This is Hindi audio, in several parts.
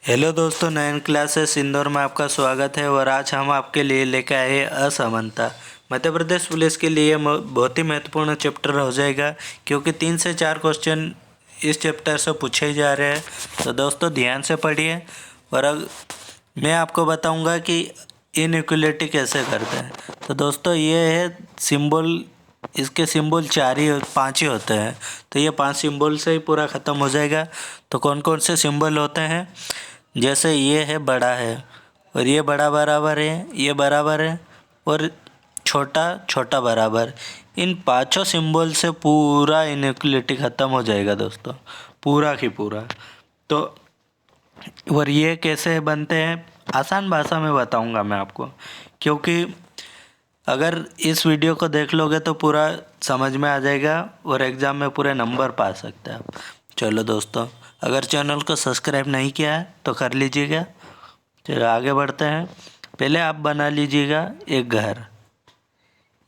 हेलो दोस्तों, नयन क्लासेस इंदौर में आपका स्वागत है। और आज हम आपके लिए लेकर आए असमानता। मध्य प्रदेश पुलिस के लिए बहुत ही महत्वपूर्ण चैप्टर हो जाएगा, क्योंकि 3 से 4 क्वेश्चन इस चैप्टर से पूछे जा रहे हैं। तो दोस्तों ध्यान से पढ़िए। और अब मैं आपको बताऊंगा कि इनइक्वलिटी कैसे करते हैं। तो दोस्तों ये है सिंबल, इसके सिंबल 5 ही होते हैं। तो ये 5 सिंबल से ही पूरा ख़त्म हो जाएगा। तो कौन कौन से सिंबल होते हैं? जैसे ये है बड़ा है, और ये बड़ा बराबर है, ये बराबर है, और छोटा छोटा बराबर। इन पांचों सिंबल से पूरा इनइक्वलिटी ख़त्म हो जाएगा दोस्तों, पूरा की पूरा। तो और ये कैसे बनते हैं आसान भाषा में बताऊंगा मैं आपको, क्योंकि अगर इस वीडियो को देख लोगे तो पूरा समझ में आ जाएगा और एग्ज़ाम में पूरे नंबर पा सकते हैं आप। चलो दोस्तों, अगर चैनल को सब्सक्राइब नहीं किया है तो कर लीजिएगा। चलो आगे बढ़ते हैं। पहले आप बना लीजिएगा एक घर।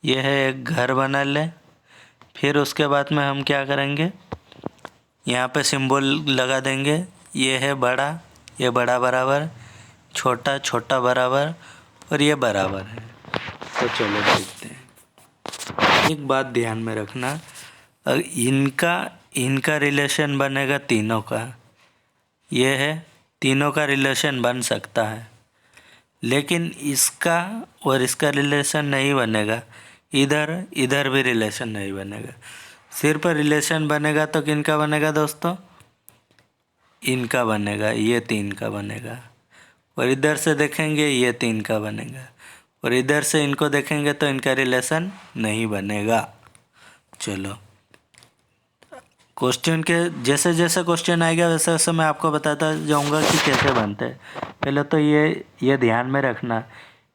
यह है एक घर बना ले। फिर उसके बाद में हम क्या करेंगे, यहाँ पे सिंबल लगा देंगे। ये है बड़ा, ये बड़ा बराबर, छोटा छोटा बराबर, और ये बराबर है। तो चलो देखते हैं। एक बात ध्यान में रखना, इनका इनका रिलेशन बनेगा तीनों का। ये है तीनों का रिलेशन बन सकता है, लेकिन इसका और इसका रिलेशन नहीं बनेगा। इधर इधर भी रिलेशन नहीं बनेगा। सिर्फ रिलेशन बनेगा तो किनका बनेगा दोस्तों? इनका बनेगा, ये 3 का बनेगा। और इधर से देखेंगे ये 3 का बनेगा, और इधर से इनको देखेंगे तो इनका रिलेशन नहीं बनेगा। चलो क्वेश्चन के जैसे जैसे क्वेश्चन आएगा वैसे वैसे मैं आपको बताता जाऊंगा कि कैसे बनते हैं। पहले तो ये ध्यान में रखना,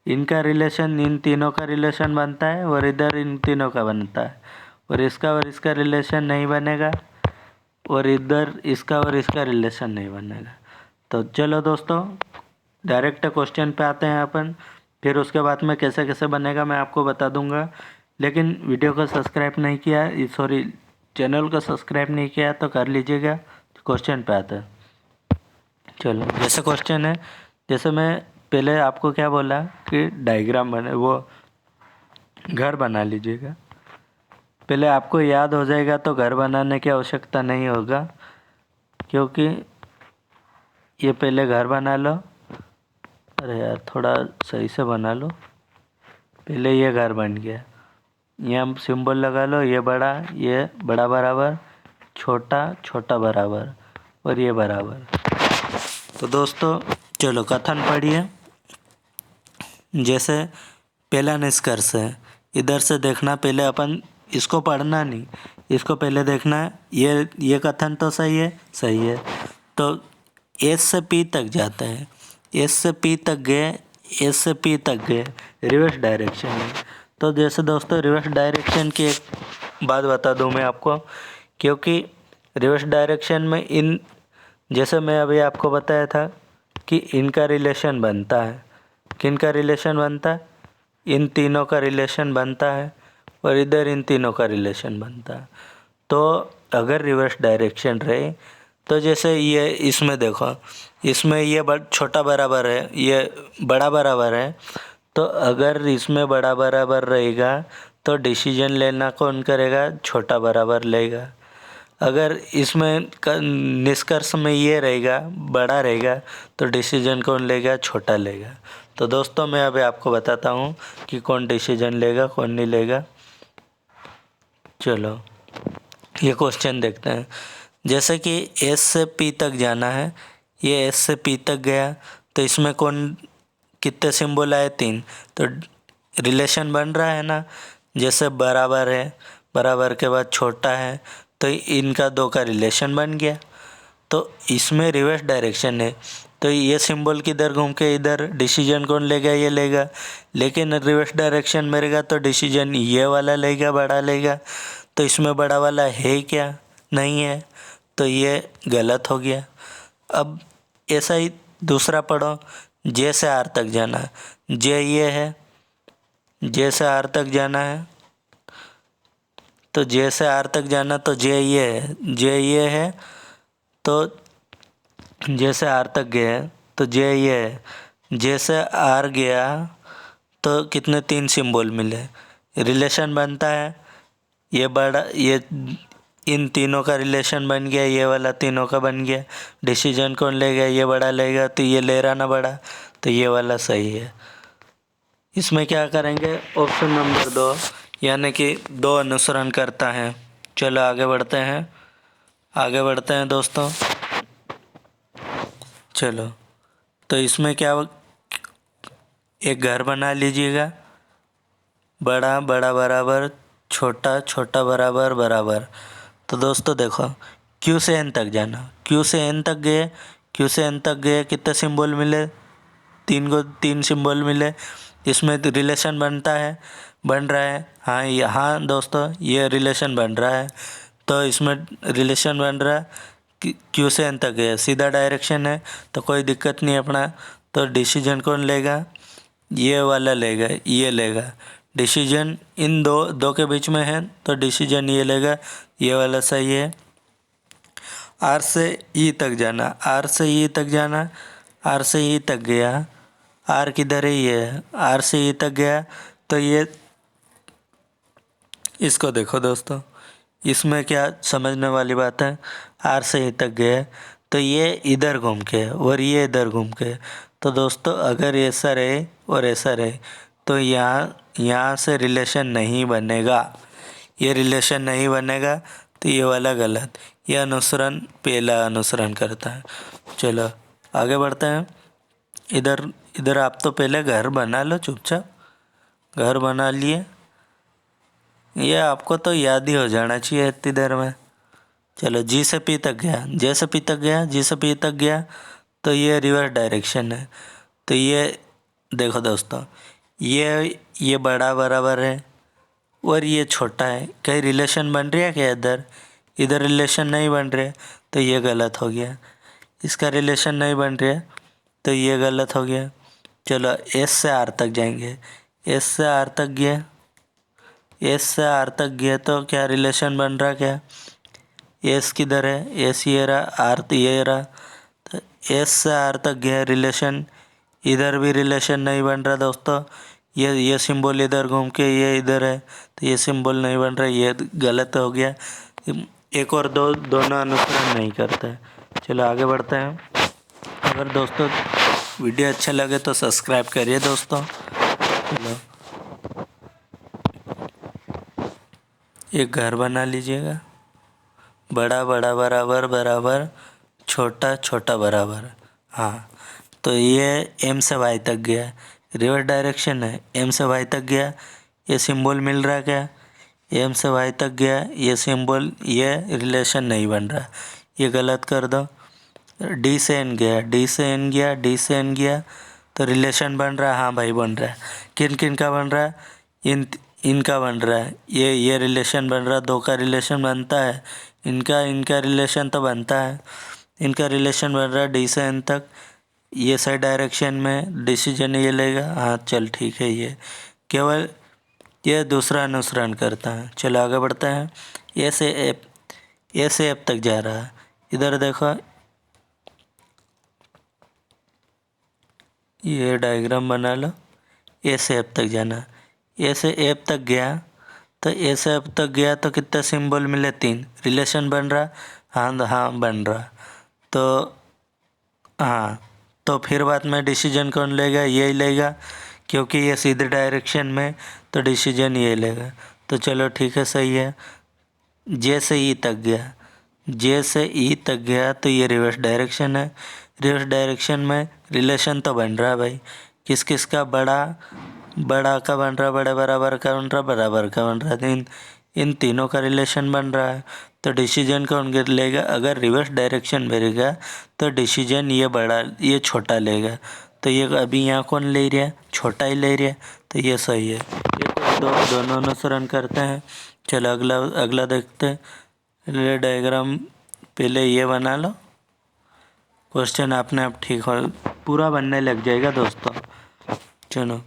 इनका रिलेशन इन तीनों का रिलेशन बनता है, और इधर इन तीनों का बनता है, और इसका रिलेशन नहीं बनेगा, और इधर इसका और इसका रिलेशन नहीं बनेगा। तो चलो दोस्तों डायरेक्ट क्वेश्चन पे आते हैं अपन। फिर उसके बाद में कैसे कैसे बनेगा मैं आपको बता दूंगा। लेकिन वीडियो को सब्सक्राइब नहीं किया, सॉरी चैनल को सब्सक्राइब नहीं किया तो कर लीजिएगा। क्वेश्चन पे आते हैं। चलो जैसे क्वेश्चन है, जैसे मैं पहले आपको क्या बोला कि डायग्राम बने, वो घर बना लीजिएगा। पहले आपको याद हो जाएगा तो घर बनाने की आवश्यकता नहीं होगा, क्योंकि ये पहले घर बना लो। अरे यार थोड़ा सही से बना लो। पहले ये घर बन गया, यहाँ सिंबल लगा लो। ये बड़ा बराबर, छोटा छोटा बराबर, और ये बराबर। तो दोस्तों चलो कथन पढ़िए। जैसे पहला निष्कर्ष है, इधर से देखना। पहले अपन इसको पढ़ना नहीं, इसको पहले देखना है। ये कथन तो सही है, सही है। तो एस से पी तक जाता है, एस से पी तक गए, एस से पी तक गए, रिवर्स डायरेक्शन है। तो जैसे दोस्तों रिवर्स डायरेक्शन की एक बात बता दूं मैं आपको, क्योंकि रिवर्स डायरेक्शन में इन, जैसे मैं अभी आपको बताया था कि इनका रिलेशन बनता है। किनका रिलेशन बनता है? इन तीनों का रिलेशन बनता है, और इधर इन तीनों का रिलेशन बनता है। तो अगर रिवर्स डायरेक्शन रहे तो जैसे ये इसमें देखो, इसमें ये छोटा बराबर है, ये बड़ा बराबर है। तो अगर इसमें बड़ा बराबर रहेगा तो डिसीजन लेना कौन करेगा? छोटा बराबर लेगा। अगर इसमें निष्कर्ष में ये रहेगा, बड़ा रहेगा, तो डिसीजन कौन लेगा? छोटा लेगा। तो दोस्तों मैं अभी आपको बताता हूँ कि कौन डिसीजन लेगा कौन नहीं लेगा। चलो ये क्वेश्चन देखते हैं। जैसे कि एस से पी तक जाना है, ये एस से पी तक गया, तो इसमें कौन, कितने सिंबल आए? 3। तो रिलेशन बन रहा है ना। जैसे बराबर है, बराबर के बाद छोटा है, तो इनका 2 का रिलेशन बन गया। तो इसमें रिवर्स डायरेक्शन है, तो ये सिंबल किधर घूम के इधर, डिसीजन कौन लेगा? ये लेगा। लेकिन रिवर्स डायरेक्शन में रहेगा तो डिसीजन ये वाला लेगा, बड़ा लेगा। तो इसमें बड़ा वाला है क्या? नहीं है, तो ये गलत हो गया। अब ऐसा ही दूसरा पढ़ो। जे से आर तक जाना है, जे ये है, जे से आर तक जाना है। तो जे से आर तक जाना, तो जे ये है, जे ये है। तो जैसे आर तक गए तो जे ये है, जैसे आर गया तो कितने 3 सिंबल मिले, रिलेशन बनता है। ये बड़ा, ये इन तीनों का रिलेशन बन गया, ये वाला तीनों का बन गया। डिसीजन कौन लेगा, ये बड़ा लेगा, तो ये ले रहा ना बड़ा, तो ये वाला सही है। इसमें क्या करेंगे, ऑप्शन नंबर 2 यानी कि 2 अनुसरण करता है। चलो आगे बढ़ते हैं, आगे बढ़ते हैं दोस्तों। चलो तो इसमें क्या, एक घर बना लीजिएगा, बड़ा बड़ा बराबर, छोटा छोटा बराबर बराबर। तो दोस्तों देखो, क्यू से एन तक जाना, क्यू से एन तक गए, क्यू से एन तक गए, कितने सिंबल मिले, 3 सिंबल मिले। इसमें रिलेशन बनता है, बन रहा है। हाँ यहाँ दोस्तों ये रिलेशन बन रहा है, तो इसमें रिलेशन बन रहा है, क्यू से एन तक गया, सीधा डायरेक्शन है तो कोई दिक्कत नहीं अपना। तो डिसीजन कौन लेगा, ये वाला लेगा, ये लेगा। डिसीजन इन दो के बीच में है तो डिसीजन ये लेगा, ये वाला सही है। आर से ई तक जाना, आर से ई तक जाना, आर से ई तक गया, आर किधर है, ये है, आर से ई तक गया तो ये, इसको देखो दोस्तों, इसमें क्या समझने वाली बात है, आर से ई तक गए तो ये इधर घूम के और ये इधर घूम के। तो दोस्तों अगर ऐसा रहे और ऐसा रहे तो यहाँ से रिलेशन नहीं बनेगा, ये रिलेशन नहीं बनेगा, तो ये वाला गलत। ये अनुसरण पहला अनुसरण करता है। चलो आगे बढ़ते हैं। इधर इधर आप तो पहले घर बना लो चुपचाप, घर बना लिए, ये आपको तो याद ही हो जाना चाहिए इतनी देर में। चलो जी से पी तक गया, जे से पी तक गया, जी से पी तक गया, तो ये रिवर्स डायरेक्शन है। तो ये देखो दोस्तों, ये बड़ा बराबर है और ये छोटा है, कहीं रिलेशन बन रही है क्या, इधर इधर रिलेशन नहीं बन रहे, तो ये गलत हो गया। इसका रिलेशन नहीं बन रहा तो ये गलत हो गया। चलो एस से आर तक जाएंगे, एस से आर तक गया, एस से आर तक गया तो क्या रिलेशन बन रहा, क्या एस किधर है, एस ये रहा, आर तो ये रहा, तो एस से आर तक गया रिलेशन, इधर भी रिलेशन नहीं बन रहा दोस्तों। ये सिंबल इधर घूम के ये इधर है तो ये सिंबल नहीं बन रहा, ये गलत हो गया। एक और दोनों अनुसरण नहीं करते। चलो आगे बढ़ते हैं। अगर दोस्तों वीडियो अच्छा लगे तो सब्सक्राइब करिए दोस्तों। चलो एक घर बना लीजिएगा, बड़ा बड़ा बराबर बराबर, छोटा छोटा बराबर। हाँ तो ये एम से वाई तक गया, रिवर्स डायरेक्शन है, एम से वाई तक गया, ये सिंबल मिल रहा क्या, एम से वाई तक गया, ये सिंबल, ये रिलेशन नहीं बन रहा, ये गलत कर दो। डी से एन गया, डी से एन गया, डी से एन गया, तो रिलेशन बन रहा है, हाँ भाई बन रहा है। किन किन का बन रहा है, इनका बन रहा है, ये रिलेशन बन रहा है, 2 का रिलेशन बनता है, इनका रिलेशन तो बनता है, इनका रिलेशन बन रहा है डी से एन तक, ये सही डायरेक्शन में डिसीजन ये लेगा। हाँ चल ठीक है, ये केवल ये दूसरा अनुसरण करता है। चलो आगे बढ़ते हैं। ए से एफ तक जा रहा है, इधर देखो ये डायग्राम बना लो, ए से एफ तक जाना, ए से एफ तक गया, तो ए से एफ तक गया तो कितने सिंबल मिले, 3, रिलेशन बन रहा, हाँ हाँ बन रहा। तो हाँ तो फिर बाद में डिसीजन कौन लेगा, यही लेगा, क्योंकि ये सीधे डायरेक्शन में, तो डिसीजन ये लेगा। तो चलो ठीक है, सही है। जे से ई तक गया, जे से ई तक गया तो ये रिवर्स डायरेक्शन है, रिवर्स डायरेक्शन में रिलेशन तो बन रहा है भाई, किस किस का, बड़ा का बन रहा, बड़े बराबर का बन रहा, बराबर का बन रहा, इन तीनों का रिलेशन बन रहा है। तो डिसीजन कौन लेगा, अगर रिवर्स डायरेक्शन मिलेगा तो डिसीजन ये बड़ा, ये छोटा लेगा। तो ये अभी यहाँ कौन ले रहा है, छोटा ही ले रहा है, तो ये सही है। ये दोनों अनुसरण करते हैं। चलो अगला देखते हैं। डायग्राम पहले ये बना लो, क्वेश्चन अपने आप ठीक हो पूरा बनने लग जाएगा दोस्तों। चलो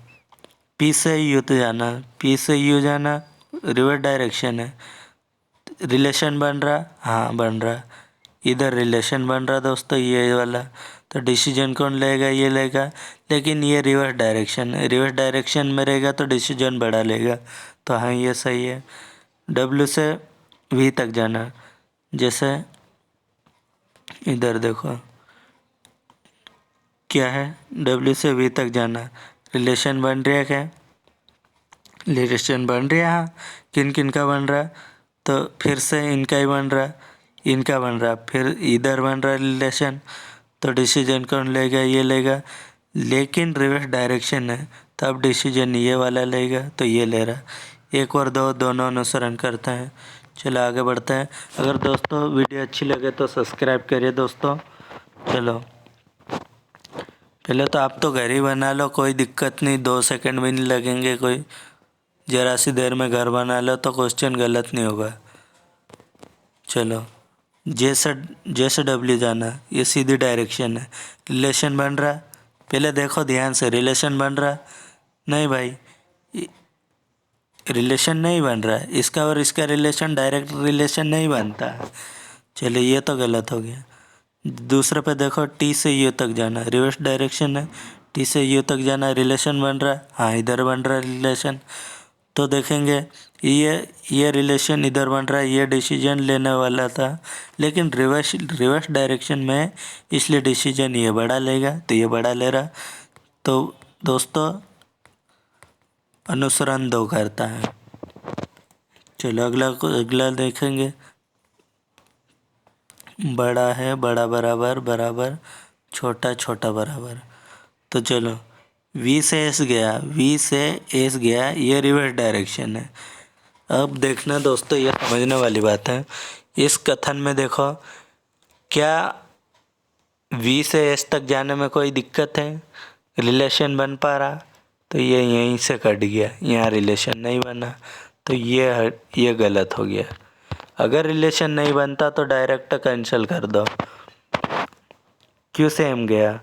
पी से यू तो जाना, पी से यू जाना, रिवर्स डायरेक्शन है, रिलेशन बन रहा, हाँ बन रहा, इधर रिलेशन बन रहा दोस्तों ये वाला, तो डिसीजन कौन लेगा, ये लेगा। लेकिन ये रिवर्स डायरेक्शन है, रिवर्स डायरेक्शन में रहेगा तो डिसीजन बड़ा लेगा। तो हाँ ये सही है। W से V तक जाना, जैसे इधर देखो क्या है, W से V तक जाना, रिलेशन बन रहा है क्या, रिलेशन बन रहा है। हाँ, किन किन का बन रहा, तो फिर से इनका ही बन रहा, इनका बन रहा, फिर इधर बन रहा रिलेशन, तो डिसीजन कौन लेगा, ये लेगा। लेकिन रिवर्स डायरेक्शन है तो अब डिसीजन ये वाला लेगा, तो ये ले रहा। एक और दो दोनों अनुसरण करते हैं। चलो आगे बढ़ते हैं। अगर दोस्तों वीडियो अच्छी लगे तो सब्सक्राइब करिए दोस्तों। चलो पहले तो आप तो घर ही बना लो, कोई दिक्कत नहीं, 2 सेकंड भी नहीं लगेंगे, कोई ज़रा सी देर में घर बना लो तो क्वेश्चन गलत नहीं होगा। चलो जैसे W जाना, ये सीधी डायरेक्शन है, रिलेशन बन रहा, पहले देखो ध्यान से, रिलेशन बन रहा नहीं भाई, रिलेशन नहीं बन रहा है, इसका और इसका रिलेशन डायरेक्ट रिलेशन नहीं बनता। चलिए ये तो गलत हो गया। दूसरे पे देखो T से U तक जाना, रिवर्स डायरेक्शन है, T से U तक जाना, रिलेशन बन रहा है, हाँ इधर बन रहा है रिलेशन, तो देखेंगे ये रिलेशन इधर बन रहा है, ये डिसीजन लेने वाला था, लेकिन रिवर्स डायरेक्शन में, इसलिए डिसीजन ये बड़ा लेगा, तो ये बड़ा ले रहा। तो दोस्तों अनुसरण 2 करता है। चलो अगला देखेंगे, बड़ा है बड़ा बराबर बराबर, छोटा छोटा बराबर। तो चलो V से S गया, V से S गया, ये रिवर्स डायरेक्शन है। अब देखना दोस्तों, ये समझने वाली बात है। इस कथन में देखो, क्या V से S तक जाने में कोई दिक्कत है, रिलेशन बन पा रहा, तो ये यहीं से कट गया, यहाँ रिलेशन नहीं बना, तो ये गलत हो गया। अगर रिलेशन नहीं बनता तो डायरेक्ट कैंसिल कर दो। Q से M गया,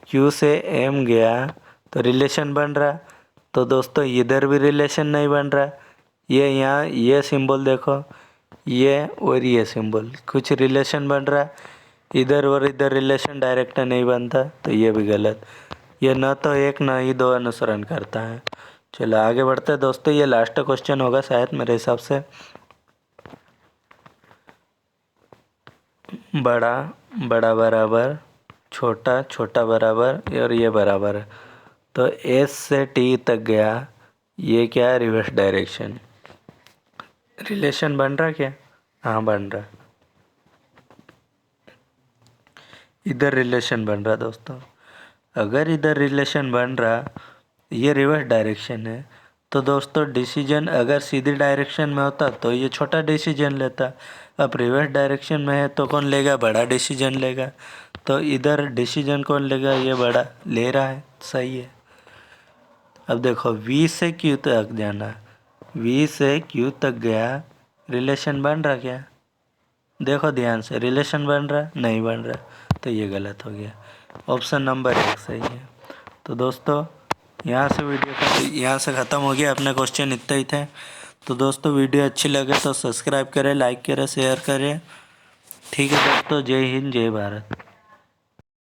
Q से M गया तो रिलेशन बन रहा, तो दोस्तों इधर भी रिलेशन नहीं बन रहा, ये यहाँ ये सिंबल देखो, ये और ये सिंबल, कुछ रिलेशन बन रहा, इधर और इधर रिलेशन डायरेक्ट नहीं बनता, तो ये भी गलत। ये न तो एक न ही 2 अनुसरण करता है। चलो आगे बढ़ते हैं दोस्तों, ये लास्ट क्वेश्चन होगा शायद मेरे हिसाब से। बड़ा बड़ा बराबर, छोटा छोटा बराबर, और ये बराबर है, तो S से T तक गया, ये क्या है, रिवर्स डायरेक्शन। रिलेशन बन रहा क्या, हाँ बन रहा, इधर रिलेशन बन रहा दोस्तों। अगर इधर रिलेशन बन रहा, ये रिवर्स डायरेक्शन है, तो दोस्तों डिसीजन अगर सीधी डायरेक्शन में होता तो ये छोटा डिसीजन लेता, अब रिवर्स डायरेक्शन में है तो कौन लेगा, बड़ा डिसीजन लेगा, तो इधर डिसीजन कौन लेगा, ये बड़ा ले रहा है, सही है। अब देखो V से Q तक जाना, V से Q तक गया, रिलेशन बन रहा क्या, देखो ध्यान से, रिलेशन बन रहा नहीं बन रहा, तो ये गलत हो गया। ऑप्शन नंबर 1 सही है। तो दोस्तों यहाँ से यहाँ से ख़त्म हो गया, अपने क्वेश्चन इतना ही थे। तो दोस्तों वीडियो अच्छी लगे तो सब्सक्राइब करें, लाइक करें, शेयर करें। ठीक है दोस्तों, जय हिंद जय भारत।